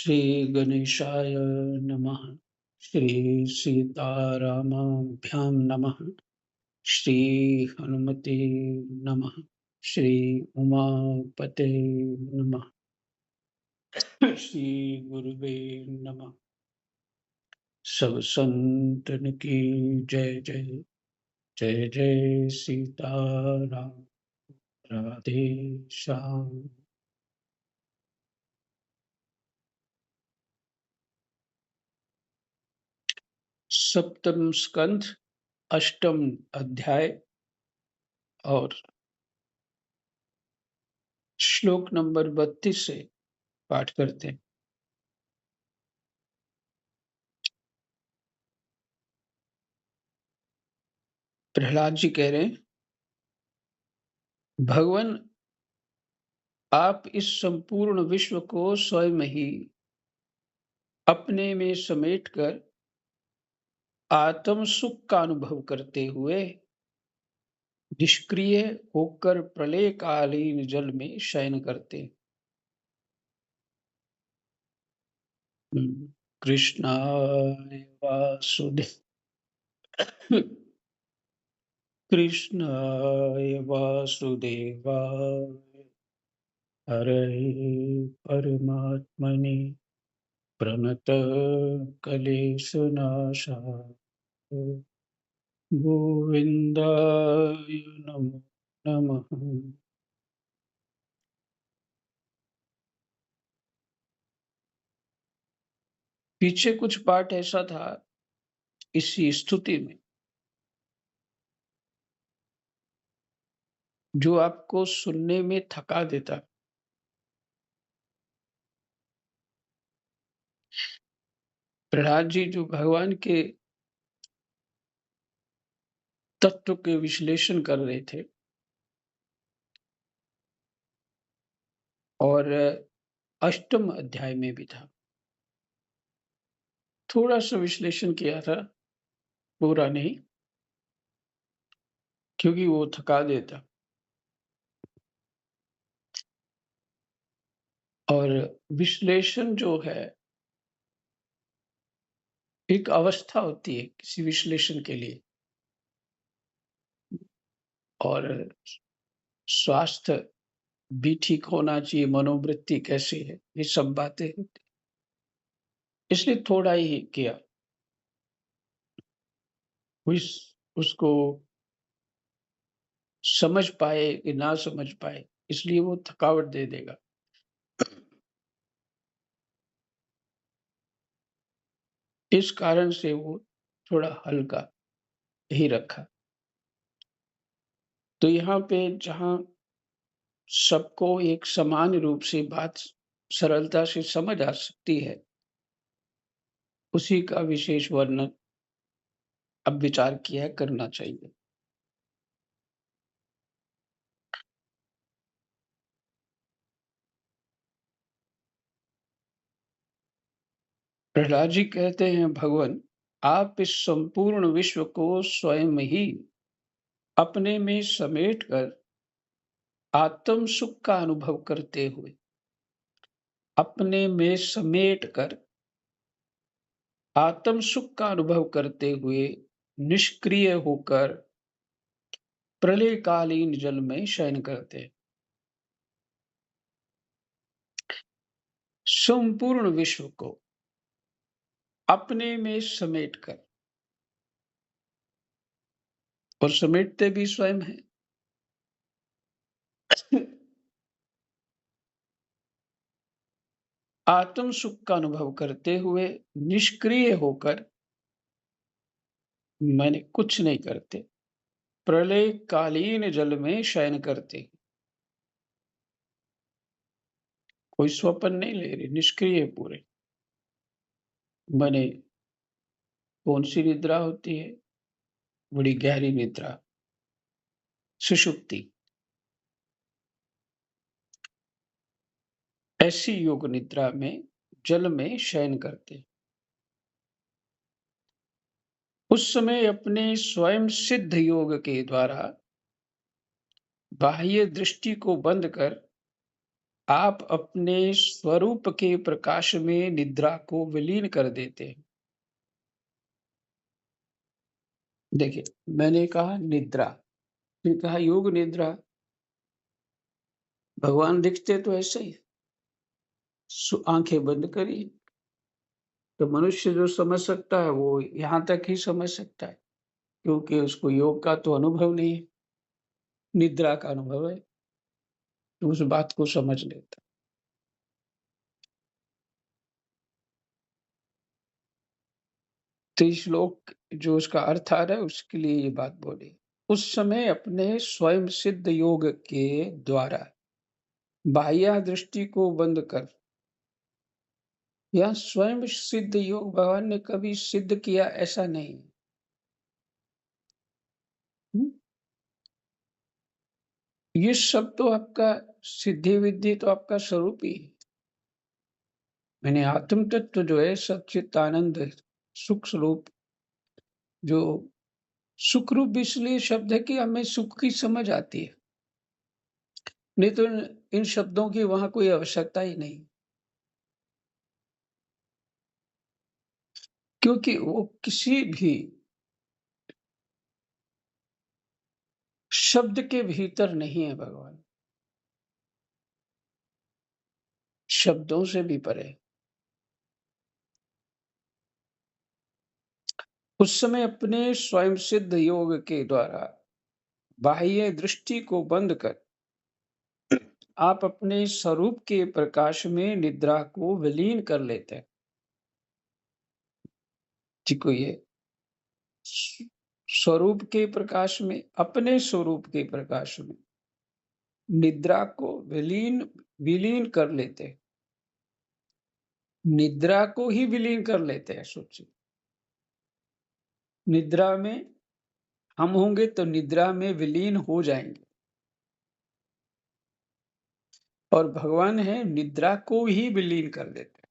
श्री गणेशाय नमः। श्री सीतारामाभ्यां नमः। श्री हनुमते नमः। श्री उमापते नमः। श्री गुरुवे नमः। सब संतन की जय जय। जय जय सीताराम। राधे श्याम। सप्तम स्कंध अष्टम अध्याय और श्लोक नंबर 32 से पाठ करते हैं। प्रहलाद जी कह रहे हैं, भगवान आप इस संपूर्ण विश्व को स्वयं ही अपने में समेटकर आत्म सुख का अनुभव करते हुए निष्क्रिय होकर प्रलयकालीन जल में शयन करते हैं। कृष्णाय वासुदेव कृष्णाय वासुदेवाय हरे परमात्मने प्रणत क्लेशनाशाय गोविंदाय नमो नमः। पीछे कुछ पाठ ऐसा था इसी स्तुति में जो आपको सुनने में थका देता। प्रहलाद जी जो भगवान के तत्व के विश्लेषण कर रहे थे और अष्टम अध्याय में भी था, थोड़ा सा विश्लेषण किया था, पूरा नहीं, क्योंकि वो थका देता। और विश्लेषण जो है एक अवस्था होती है किसी विश्लेषण के लिए, और स्वास्थ्य भी ठीक होना चाहिए, मनोवृत्ति कैसी है, ये सब बातें होती। इसलिए थोड़ा ही किया, उसको समझ पाए कि ना समझ पाए, इसलिए वो थकावट दे देगा। इस कारण से वो थोड़ा हल्का ही रखा। तो यहाँ पे जहाँ सबको एक समान रूप से बात सरलता से समझ आ सकती है, उसी का विशेष वर्णन अब विचार किया करना चाहिए। प्रहलाद जी कहते हैं, भगवान आप इस संपूर्ण विश्व को स्वयं ही अपने में समेटकर आत्म सुख का अनुभव करते हुए, अपने में समेटकर आत्म सुख का अनुभव करते हुए निष्क्रिय होकर प्रलयकालीन जल में शयन करते हैं। संपूर्ण विश्व को अपने में समेटकर, और समेटते भी स्वयं है। आत्म सुख का अनुभव करते हुए निष्क्रिय होकर, मैंने कुछ नहीं करते, प्रलयकालीन जल में शयन करते। कोई स्वप्न नहीं ले रहे, निष्क्रिय पूरे। मैंने कौन सी निद्रा होती है? बड़ी गहरी निद्रा, सुषुप्ति। ऐसी योग निद्रा में जल में शयन करते। उस समय अपने स्वयं सिद्ध योग के द्वारा बाह्य दृष्टि को बंद कर आप अपने स्वरूप के प्रकाश में निद्रा को विलीन कर देते हैं। देखिए, मैंने कहा निद्रा, फिर कहा योग निद्रा। भगवान दिखते तो ऐसे ही, आंखें बंद करिए, तो मनुष्य जो समझ सकता है वो यहाँ तक ही समझ सकता है, क्योंकि उसको योग का तो अनुभव नहीं है, निद्रा का अनुभव है, तो उस बात को समझ लेता। तो इस श्लोक जो उसका अर्थ आ रहा है उसके लिए ये बात बोली। उस समय अपने स्वयं सिद्ध योग के द्वारा बाह्य दृष्टि को बंद कर, यह स्वयं सिद्ध योग भगवान ने कभी सिद्ध किया ऐसा नहीं। हम्म? ये सब तो आपका सिद्धि विद्धि तो आपका स्वरूप ही है। मैंने आत्म तत्व जो है सच्चित आनंद है, सुख स्वरूप, जो सुख रूप इसलिए शब्द है कि हमें सुख की समझ आती है, नहीं तो इन शब्दों की वहां कोई आवश्यकता ही नहीं, क्योंकि वो किसी भी शब्द के भीतर नहीं है भगवान, शब्दों से भी परे। उस समय अपने स्वयं सिद्ध योग के द्वारा बाह्य दृष्टि को बंद कर आप अपने स्वरूप के प्रकाश में निद्रा को विलीन कर लेते हैं। ठीक है, स्वरूप के प्रकाश में, अपने स्वरूप के प्रकाश में निद्रा को विलीन विलीन कर लेते हैं, निद्रा को ही विलीन कर लेते हैं। सोचिए, निद्रा में हम होंगे तो निद्रा में विलीन हो जाएंगे, और भगवान है निद्रा को ही विलीन कर देते हैं।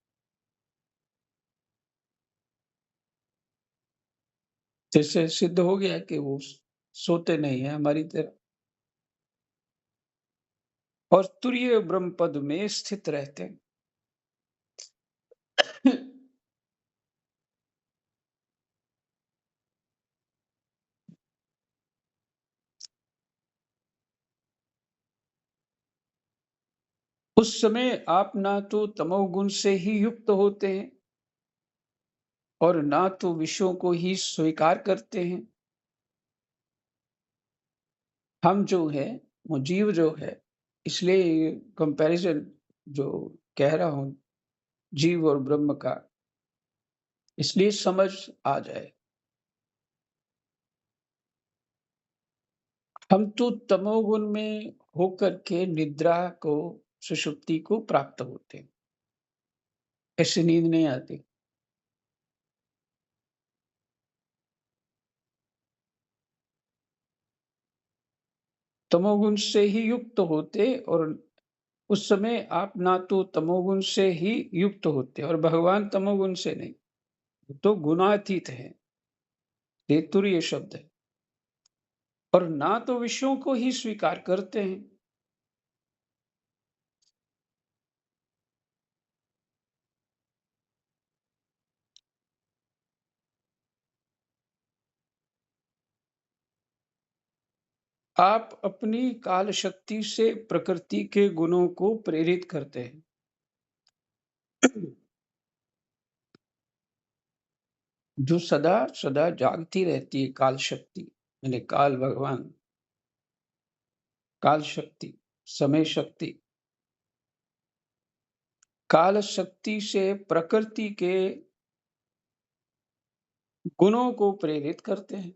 जैसे सिद्ध हो गया कि वो सोते नहीं है हमारी तरह, और तुरीय ब्रह्म पद में स्थित रहते हैं। उस समय आप ना तो तमोगुण से ही युक्त होते हैं और ना तो विषयों को ही स्वीकार करते हैं। हम जो है, वो जीव जो है, इसलिए कंपैरिजन जो कह रहा हूं जीव और ब्रह्म का, इसलिए समझ आ जाए। हम तो तमोगुण में होकर के निद्रा को, सुषुप्ति को प्राप्त होते हैं, ऐसे नींद नहीं आती। तमोगुण से ही युक्त होते, और उस समय आप ना तो तमोगुण से ही युक्त होते, और भगवान तमोगुण से नहीं, तो गुणातीत है, ये तुरीय शब्द है, और ना तो विषयों को ही स्वीकार करते हैं। आप अपनी काल शक्ति से प्रकृति के गुणों को प्रेरित करते हैं। जो सदा सदा जागती रहती है काल शक्ति, यानी काल भगवान, काल शक्ति, समय शक्ति, काल शक्ति से प्रकृति के गुणों को प्रेरित करते हैं।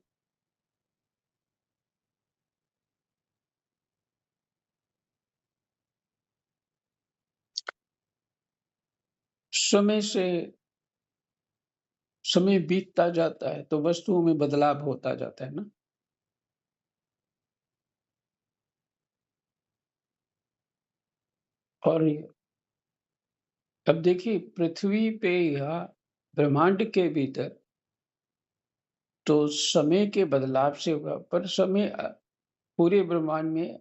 समय से समय बीतता जाता है तो वस्तुओं में बदलाव होता जाता है ना। और अब देखिए पृथ्वी पे या ब्रह्मांड के भीतर तो समय के बदलाव से होगा, पर समय पूरे ब्रह्मांड में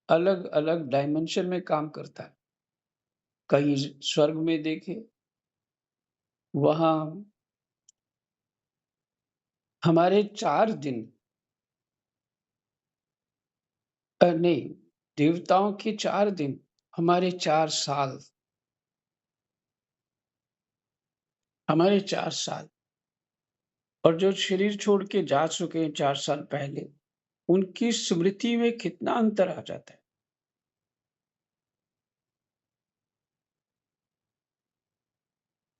अलग अलग डायमेंशन में काम करता है। कहीं स्वर्ग में देखे, वहाँ हमारे 4 दिन नहीं, देवताओं के 4 दिन, हमारे 4 साल, हमारे 4 साल। और जो शरीर छोड़ के जा चुके हैं 4 साल पहले, उनकी स्मृति में कितना अंतर आ जाता है।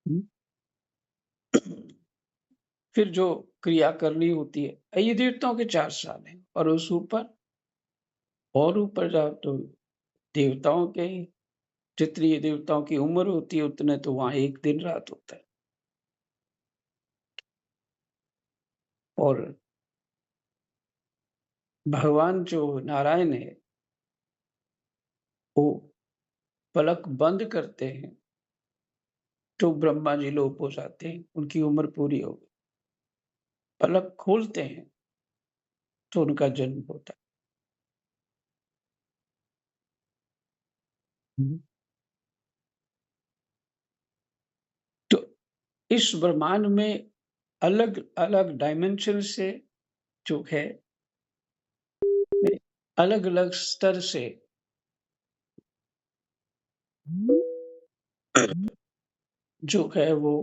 हुँ। फिर जो क्रिया करनी होती है, ये देवताओं के 4 साल हैं और उस ऊपर और ऊपर जाओ तो देवताओं के जितनी देवताओं की उम्र होती है, उतने तो वहाँ 1 दिन-रात होता है। और भगवान जो नारायण है, वो पलक बंद करते हैं, तो ब्रह्मा जी लोप हो जाते हैं, उनकी उम्र पूरी हो गई। पलक खोलते हैं, तो उनका जन्म होता है। तो इस ब्रह्मांड में अलग-अलग डायमेंशन से जो है, अलग-अलग स्तर से जो है वो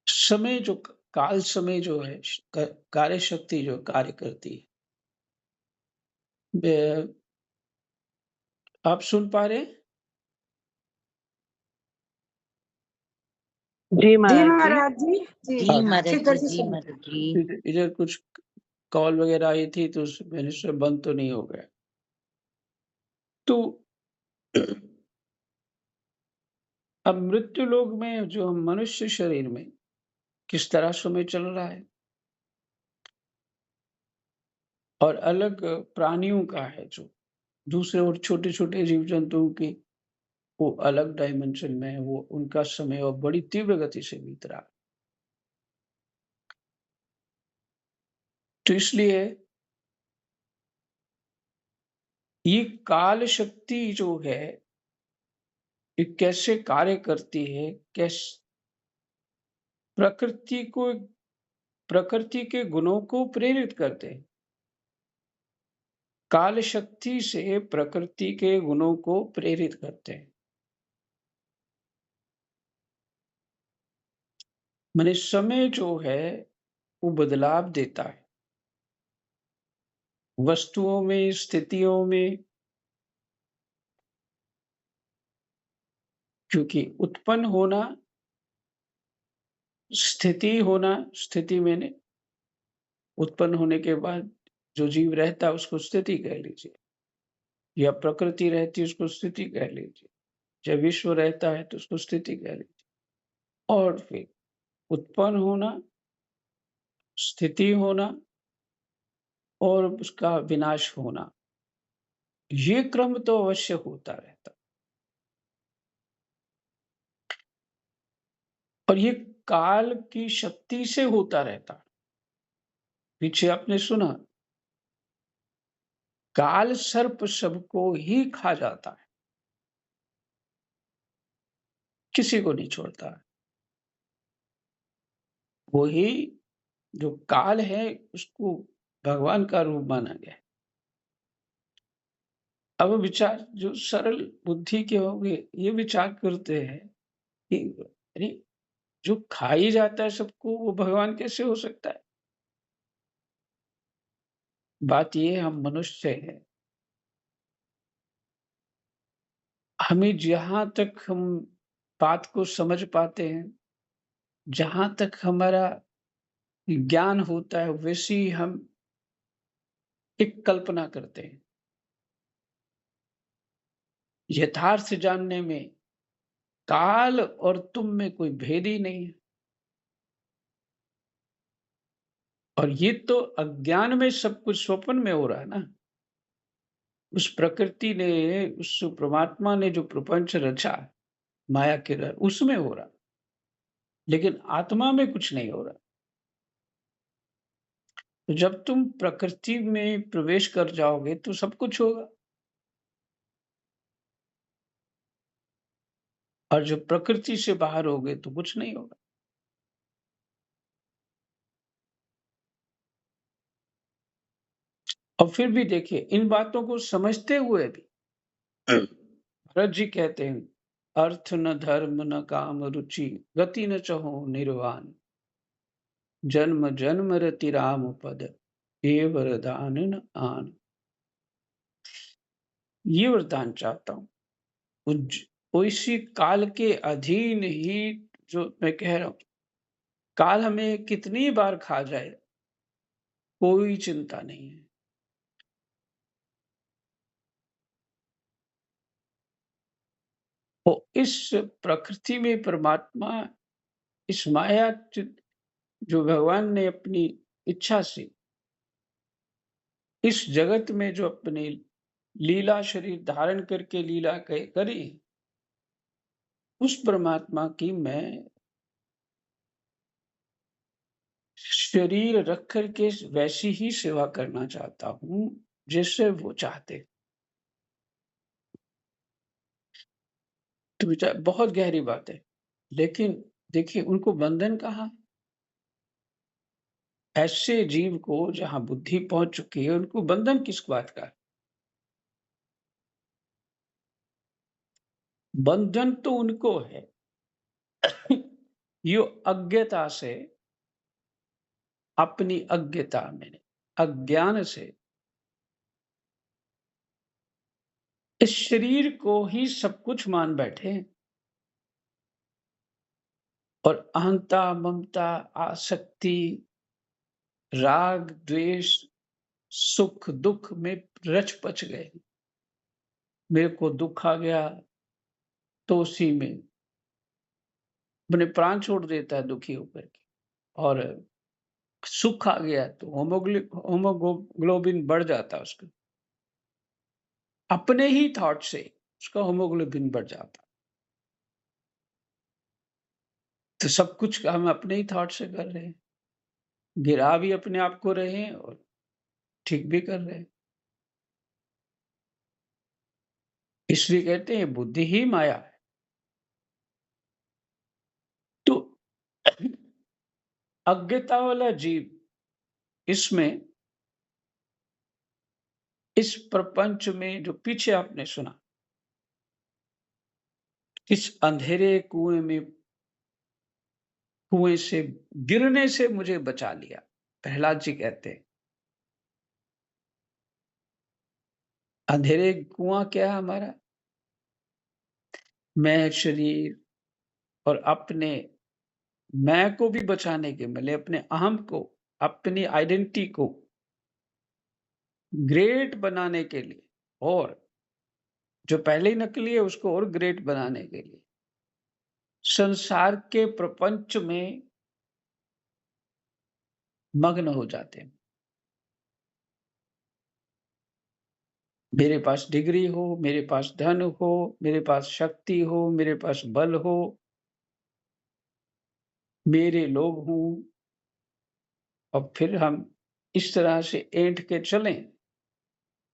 समय जो काल समय जो है कार्य शक्ति जो कार्य करती है। आप सुन पा रहे हैं? जी जी महाराज जी। महाराज जी। जी महाराज अच्छी तरह से जी, सुन महाराज जी। इधर कुछ कॉल वगैरह आई थी तो मेरे से बंद तो नहीं हो गया। तो अब मृत्यु लोक में जो हम मनुष्य शरीर में किस तरह समय चल रहा है और अलग प्राणियों का है जो दूसरे और छोटे-छोटे जीव-जंतुओं की वो अलग डायमेंशन में है, वो उनका समय और बड़ी तीव्र गति से बीत रहा है। तो इसलिए ये काल शक्ति जो है, ये कैसे कार्य करती है, प्रकृति को प्रकृति के गुणों को प्रेरित करते हैं। काल शक्ति से प्रकृति के गुणों को प्रेरित करते हैं। माने समय जो है वो बदलाव देता है। वस्तुओं में, स्थितियों में, क्योंकि उत्पन्न होना, स्थिति मैंने उत्पन्न होने के बाद जो जीव रहता है उसको स्थिति कह लीजिए, या प्रकृति रहती है उसको स्थिति कह लीजिए, जब विश्व रहता है तो उसको स्थिति कह लीजिए। और फिर उत्पन्न होना, स्थिति होना और उसका विनाश होना, ये क्रम तो अवश्य होता रहता। और ये काल की शक्ति से होता रहता। पीछे आपने सुना, काल सर्प सबको ही खा जाता है, किसी को नहीं छोड़ता है। वही जो काल है उसको भगवान का रूप माना गया है। अब विचार जो सरल बुद्धि के होंगे ये विचार करते हैं कि अरे जो खा ही जाता है सबको, वो भगवान कैसे हो सकता है? बात ये है, हम मनुष्य हैं। हमें जहाँ तक हम बात को समझ पाते हैं, जहाँ तक हमारा ज्ञान होता है, वैसी हम एक कल्पना करते हैं। यथार्थ जानने में काल और तुम में कोई भेद ही नहीं है। और ये तो अज्ञान में सब कुछ स्वप्न में हो रहा है ना। उस प्रकृति ने, उस परमात्मा ने जो प्रपंच रचा, माया के उसमें हो रहा, लेकिन आत्मा में कुछ नहीं हो रहा। तो जब तुम प्रकृति में प्रवेश कर जाओगे तो सब कुछ होगा। और जब प्रकृति से बाहर हो गए तो कुछ नहीं होगा। और फिर भी देखिए इन बातों को समझते हुए भी भरत जी कहते हैं, अर्थ न धर्म न काम रुचि, गति न चहो निर्वाण, जन्म जन्म रति राम पद, ये वरदान न आन। ये वरदान चाहता हूँ उसी काल के अधीन ही, जो मैं कह रहा हूं, काल हमें कितनी बार खा जाए कोई चिंता नहीं है। तो इस प्रकृति में परमात्मा, इस माया जो भगवान ने अपनी इच्छा से इस जगत में जो अपनी लीला शरीर धारण करके लीला करी, उस परमात्मा की मैं शरीर रख करके वैसी ही सेवा करना चाहता हूं जैसे वो चाहते। तो विचार बहुत गहरी बात है, लेकिन देखिए उनको बंधन कहाँ? ऐसे जीव को जहां बुद्धि पहुंच चुकी है उनको बंधन किस बात का? बंधन तो उनको है यो अज्ञता से, अपनी अज्ञता में, अज्ञान से इस शरीर को ही सब कुछ मान बैठे हैं और अहंता ममता आसक्ति राग द्वेष सुख दुख में रच पच गए। मेरे को दुख आ गया तो उसी में अपने प्राण छोड़ देता है दुखी होकर के, और सुख आ गया तो होमोग्लोबिन बढ़ जाता है उसका, अपने ही थॉट से उसका होमोग्लोबिन बढ़ जाता। तो सब कुछ हम अपने ही थॉट से कर रहे हैं, गिरा भी अपने आप को रहे हैं और ठीक भी कर रहे हैं। इसलिए कहते हैं बुद्धि ही माया है। तो अज्ञता वाला जीव इसमें, इस प्रपंच में जो पीछे आपने सुना, इस अंधेरे कुएं से गिरने से मुझे बचा लिया। प्रहलाद जी कहते हैं अंधेरे कुआं क्या है हमारा? मैं शरीर और अपने मैं को भी बचाने के, मतलब अपने अहम को, अपनी आइडेंटिटी को ग्रेट बनाने के लिए, और जो पहले ही नकली है उसको और ग्रेट बनाने के लिए संसार के प्रपंच में मग्न हो जाते हैं। मेरे पास डिग्री हो, मेरे पास धन हो, मेरे पास शक्ति हो, मेरे पास बल हो, मेरे लोग हों, और फिर हम इस तरह से ऐंठ के चलें,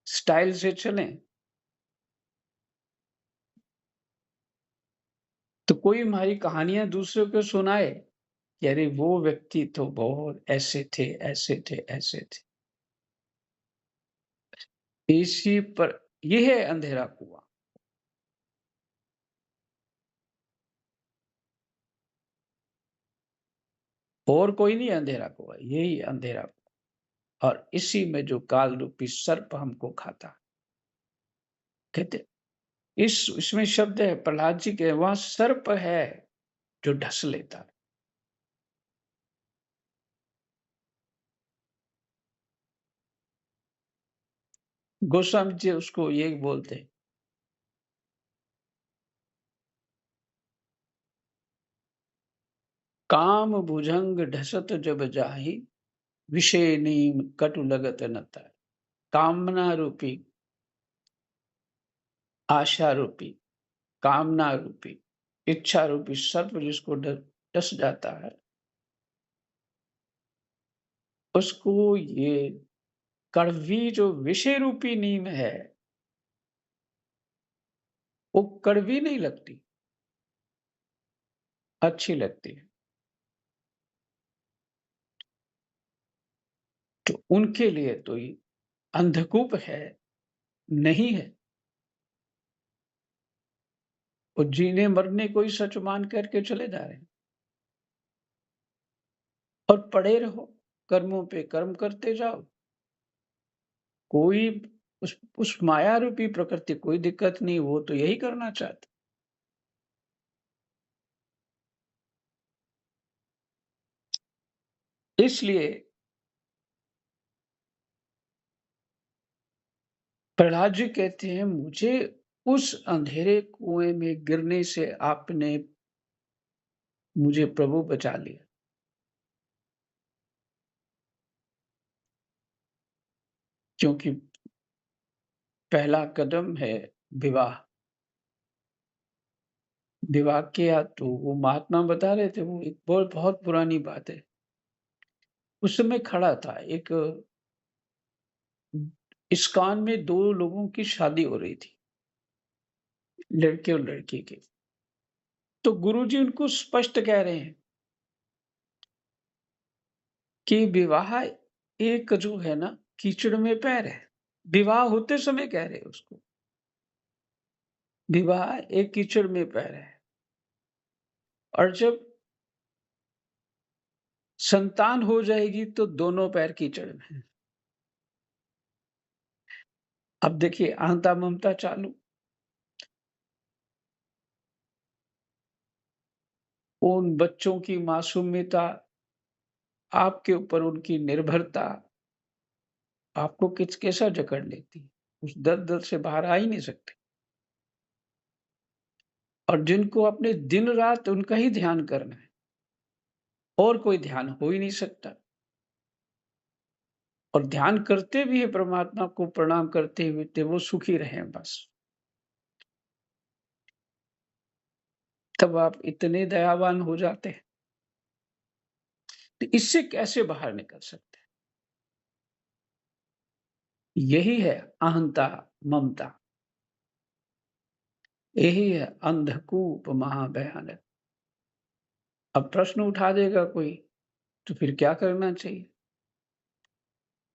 स्टाइल से चलें, तो कोई हमारी कहानियां दूसरों को सुनाए कि अरे वो व्यक्ति तो बहुत ऐसे थे, ऐसे थे, ऐसे थे। इसी पर यह है अंधेरा कुआं। और कोई नहीं अंधेरा कुआं, यही अंधेरा कुआं। और इसी में जो काल रूपी सर्प हमको खाता। कहते इसमें शब्द है, प्रहलाद जी के, वहां सर्प है जो ढस लेता है। गोस्वामी जी उसको ये बोलते हैं, काम भुजंग ढसत जब जाहि, विषय नीम कटु लगत न ताहि। कामना रूपी, आशा रूपी, कामना रूपी, इच्छा रूपी सर्प जिसको डस जाता है, उसको ये कड़वी जो विषय रूपी नीम है वो कड़वी नहीं लगती। अच्छी लगती है। तो उनके लिए तो ये अंधकूप है, नहीं है। वो जीने-मरने को ही सच मान करके चले जा रहे हैं और पड़े रहो, कर्मों पे कर्म करते जाओ। कोई उस माया रूपी प्रकृति कोई दिक्कत नहीं, वो तो यही करना चाहती। इसलिए प्रहलाद जी कहते हैं, मुझे उस अंधेरे कुएँ में गिरने से आपने मुझे प्रभु बचा लिया। क्योंकि पहला कदम है विवाह। विवाह किया तो वो महात्मा बता रहे थे, वो एक बहुत बहुत पुरानी बात है। उस समय खड़ा था एक इस्कॉन में 2 लोगों की शादी हो रही थी, लड़के और लड़की की। तो गुरुजी उनको स्पष्ट कह रहे हैं कि विवाह एक जो है ना कीचड़ में पैर है। विवाह होते समय कह रहे हैं उसको। विवाह एक कीचड़ में पैर है और जब संतान हो जाएगी तो दोनों पैर कीचड़ में। अब देखिए अहंता ममता चालू। उन बच्चों की मासूमियता, आपके ऊपर उनकी निर्भरता आपको कैसा जकड़ लेती है। उस दलदल से बाहर आ ही नहीं सकते। और जिनको अपने दिन-रात उनका ही ध्यान करना है और कोई ध्यान हो ही नहीं सकता। और ध्यान करते भी हैं परमात्मा को प्रणाम करते हुए ते वो सुखी रहें बस। तब आप इतने दयावान हो जाते हैं। तो इससे कैसे बाहर निकल सकते हैं? यही है अहंता, ममता। यही है अंधकूप महाभयानक। अब प्रश्न उठा देगा कोई, तो फिर क्या करना चाहिए?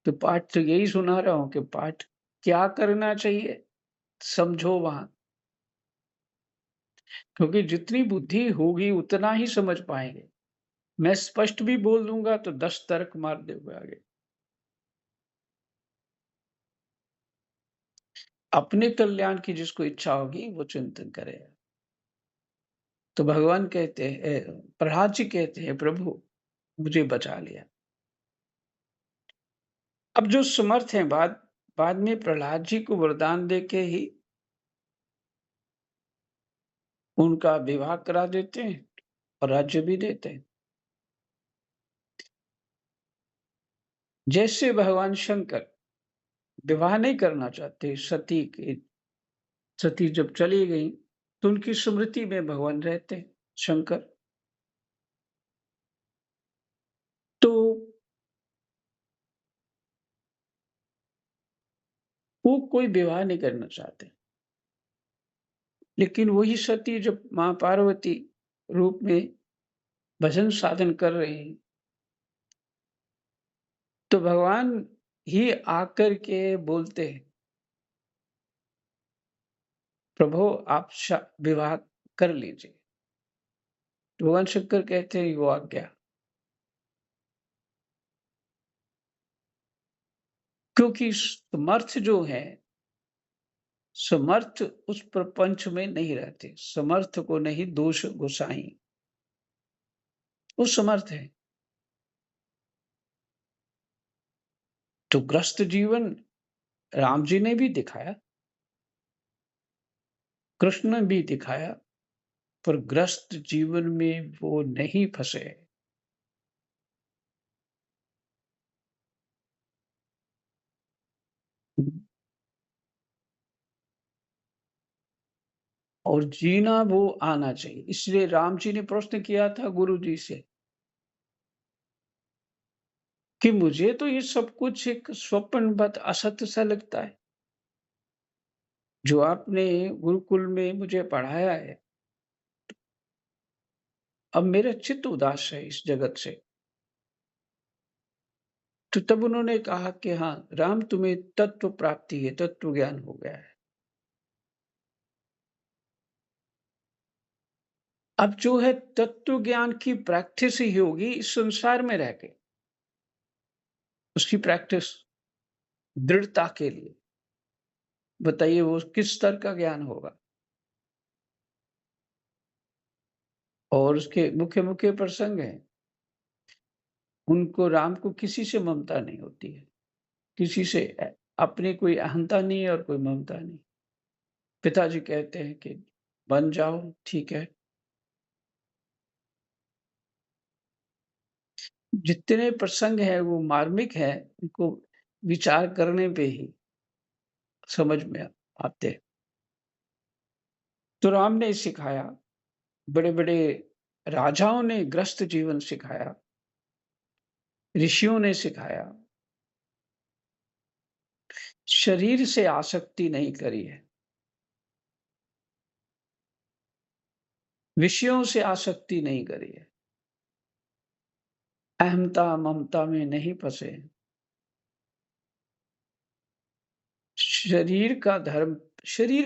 तो पाठ तो यही सुना रहा हूँ कि पाठ क्या करना चाहिए? समझो वहाँ। क्योंकि जितनी बुद्धि होगी उतना ही समझ पाएँगे। मैं स्पष्ट भी बोल दूँगा तो 10 तर्क मार दोगे आगे। अपने कल्याण की जिसको इच्छा होगी वो चिंतन करेगा। तो भगवान कहते हैं प्रहलाद जी कहते हैं प्रभु मुझे बचा लिया। अब जो समर्थ हैं बाद में प्रहलाद जी को वरदान देके ही उनका विवाह करा देते हैं और राज्य भी देते हैं। जैसे भगवान शंकर विवाह नहीं करना चाहते, सती जब चली गई तो उनकी स्मृति में भगवान रहते हैं, शंकर। तो वो कोई विवाह नहीं करना चाहते। लेकिन वही सती जब माँ पार्वती रूप में भजन साधन कर रहे हैं, तो भगवान ही आकर के बोलते हैं, प्रभु आप विवाह कर लीजिए। तो भगवान शंकर कहते हैं वो आज्ञा। क्योंकि समर्थ जो है, समर्थ उस प्रपंच में नहीं रहते। समर्थ को नहीं दोष गोसाई, वो समर्थ है। तो ग्रस्त जीवन राम जी ने भी दिखाया, कृष्ण ने भी दिखाया, पर ग्रस्त जीवन में वो नहीं फंसे। और जीना वो आना चाहिए। इसलिए राम जी ने प्रश्न किया था गुरु जी से कि मुझे तो ये सब कुछ एक स्वप्नवत असत्य सा लगता है। जो आपने गुरुकुल में मुझे पढ़ाया है, अब मेरा चित्त उदास है इस जगत से। तो तब उन्होंने कहा कि हाँ, राम तुम्हें तत्व प्राप्ति है, तत्व ज्ञान हो गया है। अब जो है तत्व ज्ञान की प्रैक्टिस ही होगी इस संसार में रह के, उसकी प्रैक्टिस दृढ़ता के लिए। बताइए वो किस स्तर का ज्ञान होगा? और उसके मुख्य-मुख्य प्रसंग हैं। उनको राम को किसी से ममता नहीं होती है। किसी से अपनी कोई अहंता नहीं है और कोई ममता नहीं। पिताजी कहते हैं कि बन जाओ, ठीक है। जितने प्रसंग हैं वो मार्मिक हैं, उनको विचार करने पे ही समझ में आते हैं। तो राम ने सिखाया, बड़े-बड़े राजाओं ने ग्रस्त जीवन सिखाया, ऋषियों ने सिखाया, शरीर से आसक्ति नहीं करी है, विषयों से आसक्ति नहीं करी है, अहंता, ममता में नहीं फँसे। शरीर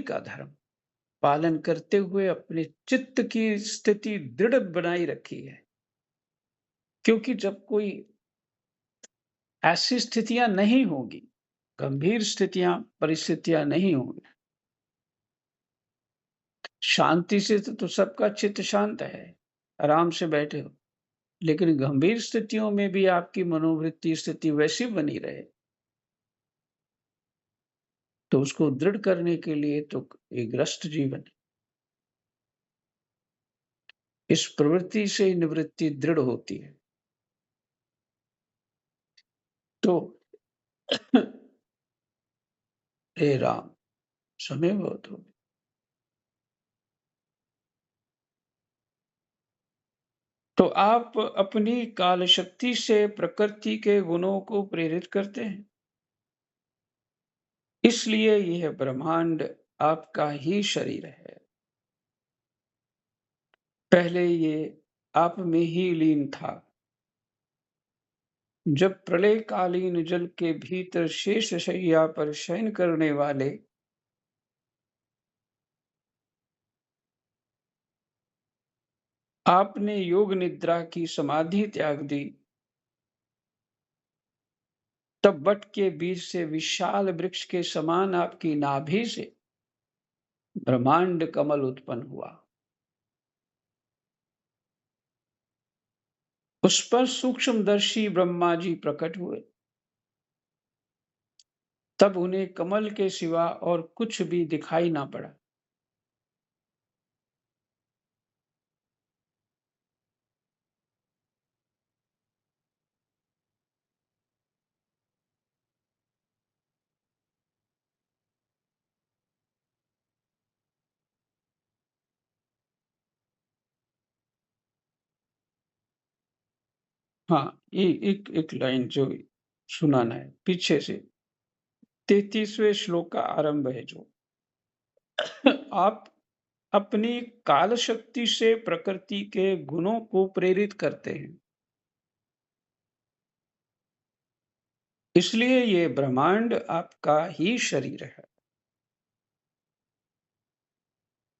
का धर्म पालन करते हुए अपने चित्त की स्थिति दृढ़ बनाई रखी है। क्योंकि जब कोई ऐसी स्थितियाँ नहीं होगी, गंभीर परिस्थितियाँ नहीं होंगी, शांति से तो सबका चित्त शांत है, आराम से बैठे हो। लेकिन गंभीर स्थितियों में भी आपकी मनोवृत्ति स्थिति वैसी बनी रहे, तो उसको दृढ़ करने के लिए तो एक ग्रस्त जीवन, इस प्रवृत्ति से निवृत्ति दृढ़ होती है। तो हे राम, समय बहुत हो गया। तो आप अपनी काल शक्ति से प्रकृति के गुणों को प्रेरित करते हैं। इसलिए यह ब्रह्मांड आपका ही शरीर है। पहले ये आप में ही लीन था। जब प्रलयकालीन जल के भीतर शेष शैया पर शयन करने वाले आपने योग निद्रा की समाधि त्याग दी, तब वट के बीच से विशाल वृक्ष के समान आपकी नाभि से ब्रह्मांड कमल उत्पन्न हुआ। उस पर सूक्ष्मदर्शी ब्रह्मा जी प्रकट हुए। तब उन्हें कमल के सिवा और कुछ भी दिखाई ना पड़ा। हाँ, ये एक एक लाइन जो सुनाना है पीछे से 33वें श्लोक का आरंभ है जो आप अपनी काल शक्ति से प्रकृति के गुणों को प्रेरित करते हैं। इसलिए ये ब्रह्मांड आपका ही शरीर है।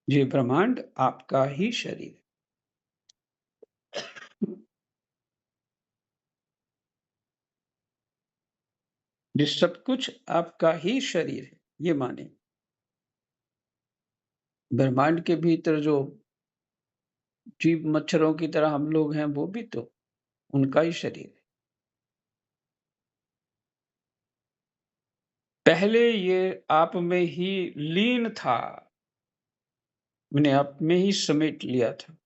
ये ब्रह्मांड आपका ही शरीर है। ये सब कुछ आपका ही शरीर है, ये माने। ब्रह्मांड के भीतर जो जीव मच्छरों की तरह हम लोग हैं, वो भी तो उनका ही शरीर है। पहले ये आप में ही लीन था, मैंने आप में ही समेट लिया था।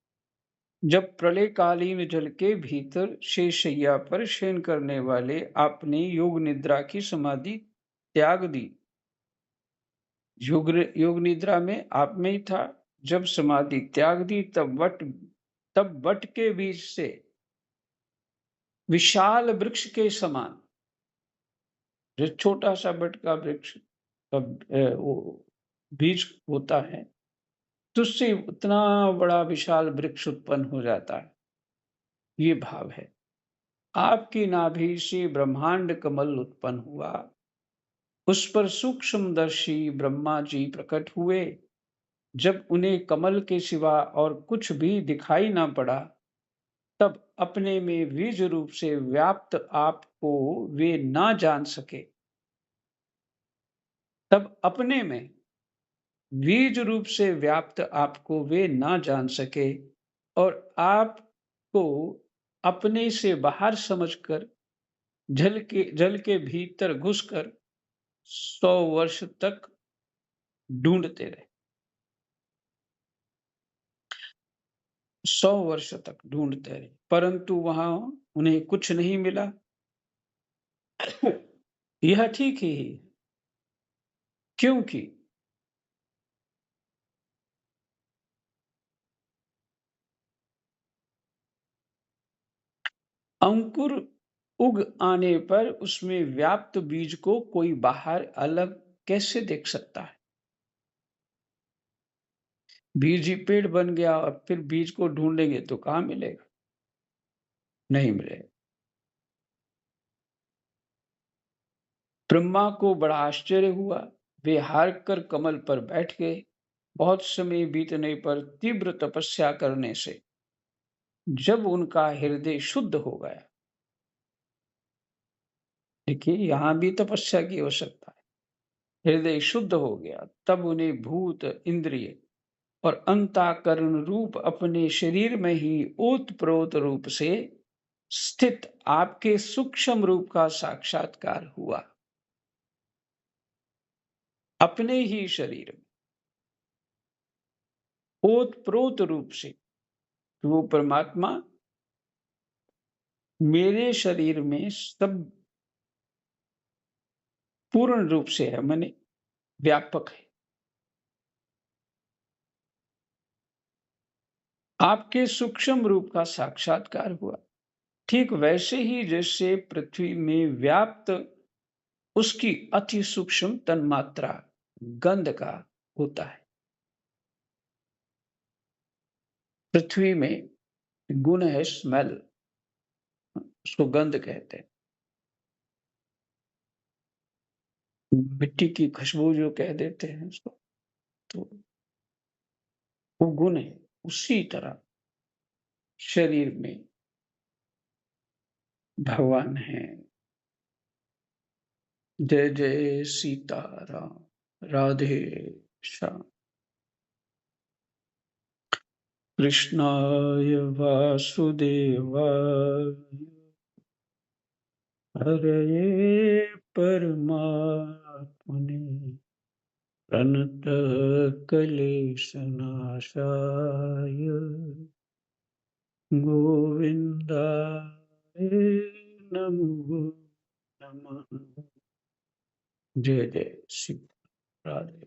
जब प्रलयकालीन जल के भीतर शेषशैया पर शयन करने वाले आपने योग निद्रा की समाधि त्याग दी। योग निद्रा में आप में ही था। जब समाधि त्याग दी तब वट के बीच से विशाल वृक्ष के समान, जो छोटा सा वट का वृक्ष का वो बीज होता है, तो उससे उतना बड़ा विशाल वृक्ष उत्पन्न हो जाता है। ये भाव है। आपकी नाभि से ब्रह्मांड कमल उत्पन्न हुआ, उस पर सूक्ष्मदर्शी ब्रह्मा जी प्रकट हुए। जब उन्हें कमल के सिवा और कुछ भी दिखाई ना पड़ा, तब अपने में बीज रूप से व्याप्त आपको वे ना जान सके। तब अपने में बीज रूप से व्याप्त आपको वे ना जान सके और आपको अपने से बाहर समझकर जल के भीतर घुसकर 100 वर्ष तक ढूंढते रहे। 100 वर्ष तक ढूंढते रहे, परंतु वहां उन्हें कुछ नहीं मिला। यह ठीक ही है, क्योंकि अंकुर उग आने पर उसमें व्याप्त बीज को कोई बाहर अलग कैसे देख सकता है? बीज ही पेड़ बन गया और फिर बीज को ढूंढेंगे तो कहाँ मिलेगा? नहीं मिलेगा। ब्रह्मा को बड़ा आश्चर्य हुआ। वे हार कर कमल पर बैठ गए। बहुत समय बीतने पर तीव्र तपस्या करने से जब उनका हृदय शुद्ध हो गया, देखिए यहां भी तपस्या की आवश्यकता है। हृदय शुद्ध हो गया, तब उन्हें भूत, इंद्रिय और अंतःकरण रूप अपने शरीर में ही ओतप्रोत रूप से स्थित आपके सूक्ष्म रूप का साक्षात्कार हुआ। अपने ही शरीर में ओतप्रोत रूप से वो परमात्मा मेरे शरीर में सब पूर्ण रूप से है, माने व्यापक है। आपके सूक्ष्म रूप का साक्षात्कार हुआ, ठीक वैसे ही जैसे पृथ्वी में व्याप्त उसकी अति सूक्ष्म तन्मात्रा गंध का होता है। पृथ्वी में गुण है स्मेल, उसको गंध कहते हैं। मिट्टी की खुशबू जो कह देते हैं उसको, तो वो गुण है। उसी तरह शरीर में भगवान है। जय जय सीताराम, राधे श्याम। कृष्णाय वासुदेवाय हरये परमात्मने प्रणतक्लेशनाशाय गोविन्दाय नमो नमः। जय जय श्री राधे।